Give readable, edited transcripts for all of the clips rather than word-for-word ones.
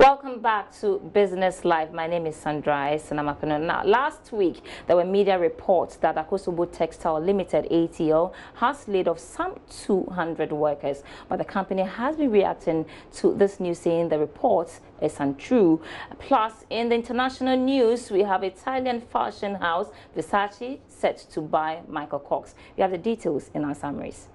Welcome back to Business Live. My name is Sandra and I'm up and now. Last week, there were media reports that Akosombo Textile Limited (ATL) has laid off some 200 workers, but the company has been reacting to this news, saying the reports is untrue. Plus, in the international news, we have Italian fashion house Versace set to buy Michael Kors. We have the details in our summaries.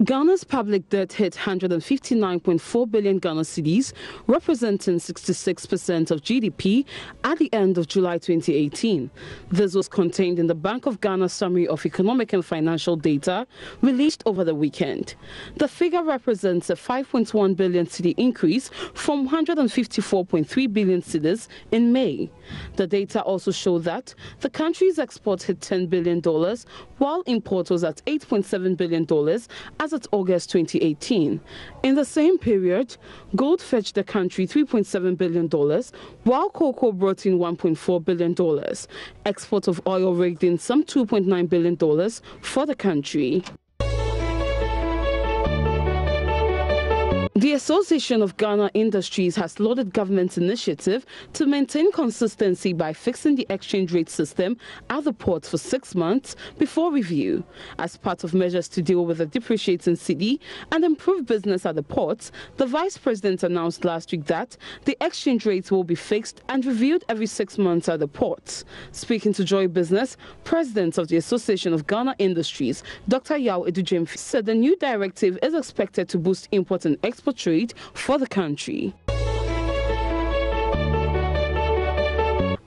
Ghana's public debt hit 159.4 billion Ghana cedis, representing 66% of GDP at the end of July 2018. This was contained in the Bank of Ghana's Summary of Economic and Financial Data released over the weekend. The figure represents a 5.1 billion cedi increase from 154.3 billion cedis in May. The data also showed that the country's exports hit $10 billion, while import was at $8.7 billion as of August 2018. In the same period, gold fetched the country $3.7 billion, while cocoa brought in $1.4 billion. Export of oil raked in some $2.9 billion for the country. The Association of Ghana Industries has lauded government's initiative to maintain consistency by fixing the exchange rate system at the ports for 6 months before review. As part of measures to deal with the depreciating cedi and improve business at the ports, the Vice President announced last week that the exchange rates will be fixed and reviewed every 6 months at the ports. Speaking to Joy Business, President of the Association of Ghana Industries, Dr. Yao Edujem, said the new directive is expected to boost import and export trade for the country.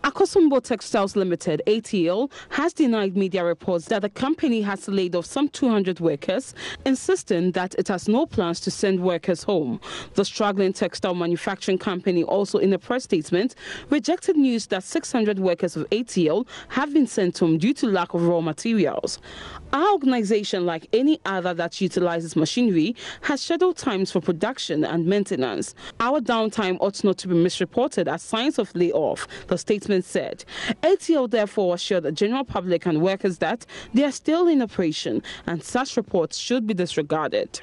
Akosombo Textiles Limited (ATL) has denied media reports that the company has laid off some 200 workers, insisting that it has no plans to send workers home. The struggling textile manufacturing company also, in a press statement, rejected news that 600 workers of ATL have been sent home due to lack of raw materials. Our organization, like any other that utilizes machinery, has scheduled times for production and maintenance. Our downtime ought not to be misreported as signs of layoff, the statement said. ATL therefore assured the general public and workers that they are still in operation and such reports should be disregarded.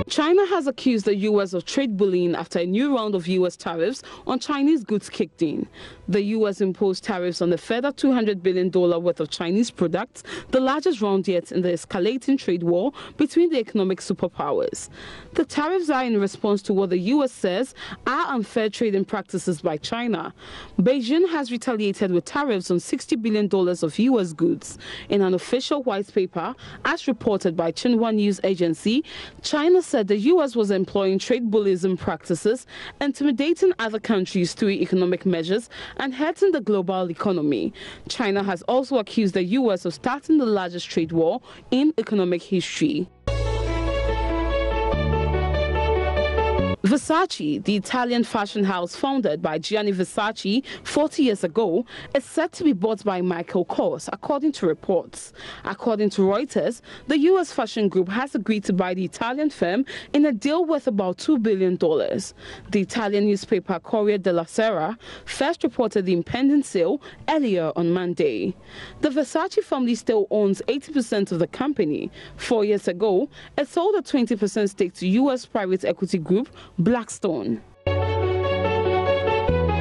China has accused the U.S. of trade bullying after a new round of U.S. tariffs on Chinese goods kicked in. The U.S. imposed tariffs on a further $200 billion worth of Chinese products, the largest round yet in the escalating trade war between the economic superpowers. The tariffs are in response to what the U.S. says are unfair trading practices by China. Beijing has retaliated with tariffs on $60 billion of U.S. goods. In an official white paper, as reported by Xinhua News Agency, China said the U.S. was employing trade bullyism practices, intimidating other countries through economic measures and hurting the global economy. China has also accused the U.S. of starting the largest trade war in economic history. Versace, the Italian fashion house founded by Gianni Versace 40 years ago, is set to be bought by Michael Kors, according to reports. According to Reuters, the U.S. fashion group has agreed to buy the Italian firm in a deal worth about $2 billion. The Italian newspaper Corriere della Sera first reported the impending sale earlier on Monday. The Versace family still owns 80% of the company. 4 years ago, it sold a 20% stake to U.S. private equity group Blackstone.